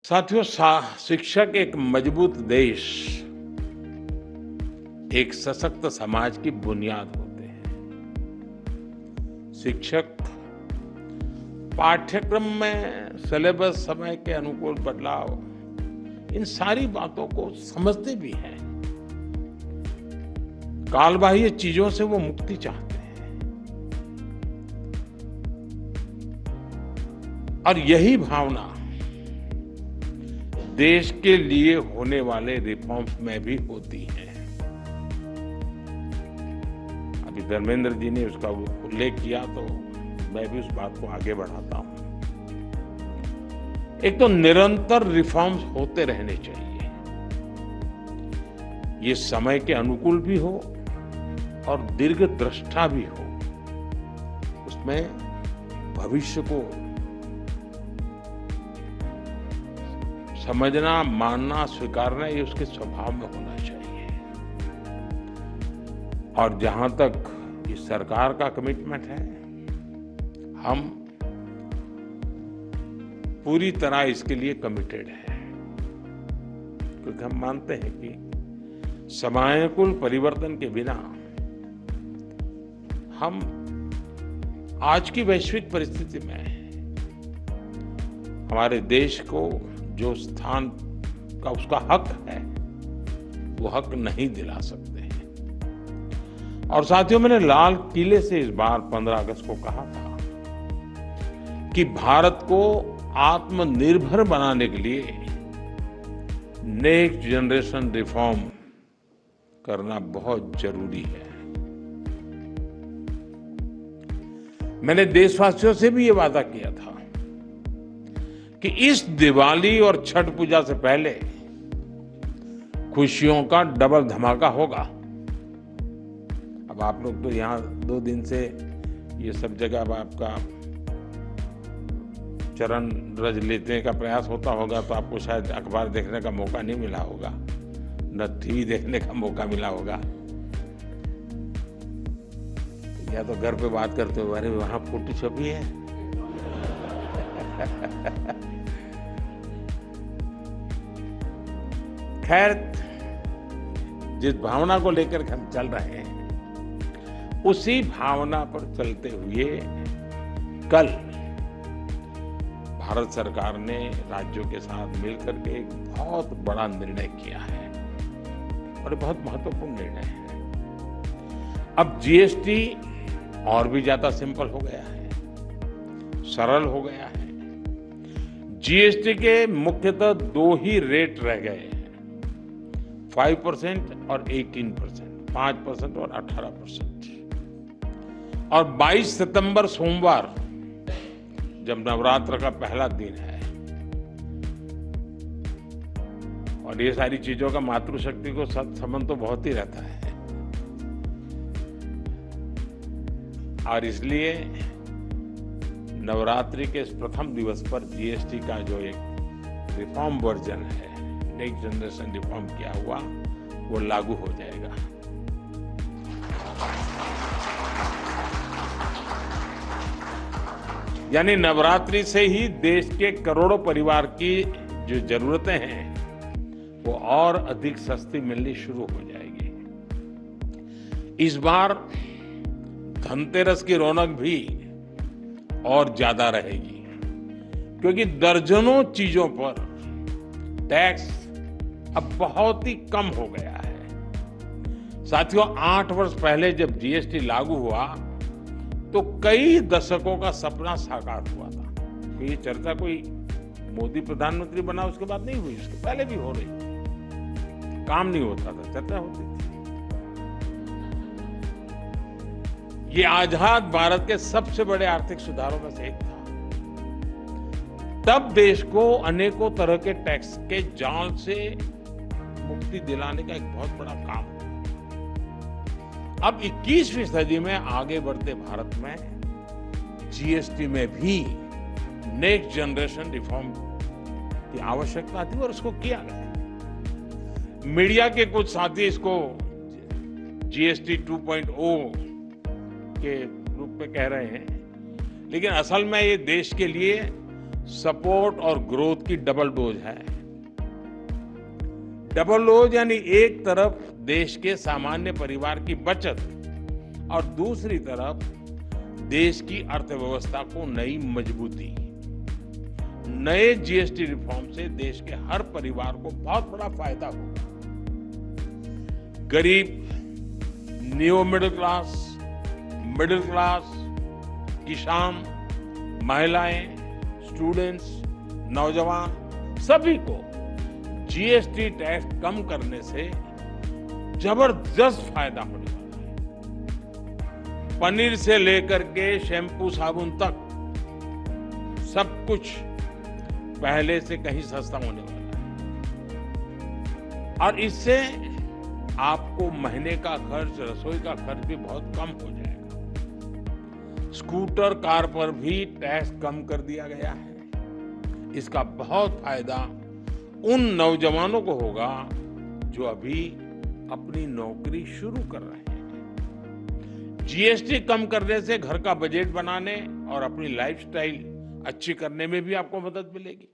साथियों, शिक्षक एक मजबूत देश, एक सशक्त समाज की बुनियाद होते हैं। शिक्षक पाठ्यक्रम में सिलेबस, समय के अनुकूल बदलाव, इन सारी बातों को समझते भी हैं। कालबाह्य चीजों से वो मुक्ति चाहते हैं और यही भावना देश के लिए होने वाले रिफॉर्म्स में भी होती है। अभी धर्मेंद्र जी ने उसका उल्लेख किया तो मैं भी उस बात को आगे बढ़ाता हूं। एक तो निरंतर रिफॉर्म्स होते रहने चाहिए, ये समय के अनुकूल भी हो और दीर्घदृष्टा भी हो। उसमें भविष्य को समझना, मानना, स्वीकारना, ये उसके स्वभाव में होना चाहिए। और जहां तक इस सरकार का कमिटमेंट है, हम पूरी तरह इसके लिए कमिटेड हैं, क्योंकि हम मानते हैं कि समयानुकूल परिवर्तन के बिना हम आज की वैश्विक परिस्थिति में हमारे देश को जो स्थान का उसका हक है, वो हक नहीं दिला सकते हैं। और साथियों, मैंने लाल किले से इस बार 15 अगस्त को कहा था कि भारत को आत्मनिर्भर बनाने के लिए नेक्स्ट जनरेशन रिफॉर्म करना बहुत जरूरी है। मैंने देशवासियों से भी ये वादा किया था कि इस दिवाली और छठ पूजा से पहले खुशियों का डबल धमाका होगा। अब आप लोग तो यहां 2 दिन से ये सब जगह अब आपका चरण रज लेने का प्रयास होता होगा, तो आपको शायद अखबार देखने का मौका नहीं मिला होगा, न टीवी देखने का मौका मिला होगा, या तो घर पे बात करते हो, अरे वहां फोटो छपी है। खैर, जिस भावना को लेकर हम चल रहे हैं, उसी भावना पर चलते हुए कल भारत सरकार ने राज्यों के साथ मिलकर के एक बहुत बड़ा निर्णय किया है और बहुत महत्वपूर्ण निर्णय है। अब जीएसटी और भी ज्यादा सिंपल हो गया है, सरल हो गया है। जीएसटी के मुख्यतः 2 ही रेट रह गए हैं, 5% और 18%, 5% और 18%। और 22 सितंबर सोमवार, जब नवरात्र का पहला दिन है, और ये सारी चीजों का मातृशक्ति को संबंध तो बहुत ही रहता है, और इसलिए नवरात्रि के इस प्रथम दिवस पर जीएसटी का जो एक रिफॉर्म वर्जन है, नेक्स्ट जनरेशन रिफॉर्म किया हुआ, वो लागू हो जाएगा। यानी नवरात्रि से ही देश के करोड़ों परिवार की जो जरूरतें हैं, वो और अधिक सस्ती मिलनी शुरू हो जाएगी। इस बार धनतेरस की रौनक भी और ज्यादा रहेगी, क्योंकि दर्जनों चीजों पर टैक्स अब बहुत ही कम हो गया है। साथियों, 8 वर्ष पहले जब जीएसटी लागू हुआ तो कई दशकों का सपना साकार हुआ था। तो ये चर्चा कोई मोदी प्रधानमंत्री बना उसके बाद नहीं हुई, उसके पहले भी हो रही, काम नहीं होता था, चर्चा होती थी। ये आजाद भारत के सबसे बड़े आर्थिक सुधारों में से एक था। तब देश को अनेकों तरह के टैक्स के जाल से मुक्ति दिलाने का एक बहुत बड़ा काम हुआ। अब 21वीं सदी में आगे बढ़ते भारत में जीएसटी में भी नेक्स्ट जनरेशन रिफॉर्म की आवश्यकता थी और उसको किया गया। मीडिया के कुछ साथी इसको जीएसटी 2.0 के रूप में कह रहे हैं, लेकिन असल में ये देश के लिए सपोर्ट और ग्रोथ की डबल डोज है। डबल डोज यानी एक तरफ देश के सामान्य परिवार की बचत और दूसरी तरफ देश की अर्थव्यवस्था को नई मजबूती। नए जीएसटी रिफॉर्म से देश के हर परिवार को बहुत बड़ा फायदा होगा। गरीब, न्यू मिडिल क्लास, किसान, महिलाएं, स्टूडेंट्स, नौजवान सभी को जीएसटी टैक्स कम करने से जबरदस्त फायदा होने वाला है। पनीर से लेकर के शैम्पू साबुन तक सब कुछ पहले से कहीं सस्ता होने वाला है और इससे आपको महीने का खर्च, रसोई का खर्च भी बहुत कम हो जाएगा। स्कूटर, कार पर भी टैक्स कम कर दिया गया है। इसका बहुत फायदा उन नौजवानों को होगा जो अभी अपनी नौकरी शुरू कर रहे हैं। जीएसटी कम करने से घर का बजट बनाने और अपनी लाइफस्टाइल अच्छी करने में भी आपको मदद मिलेगी।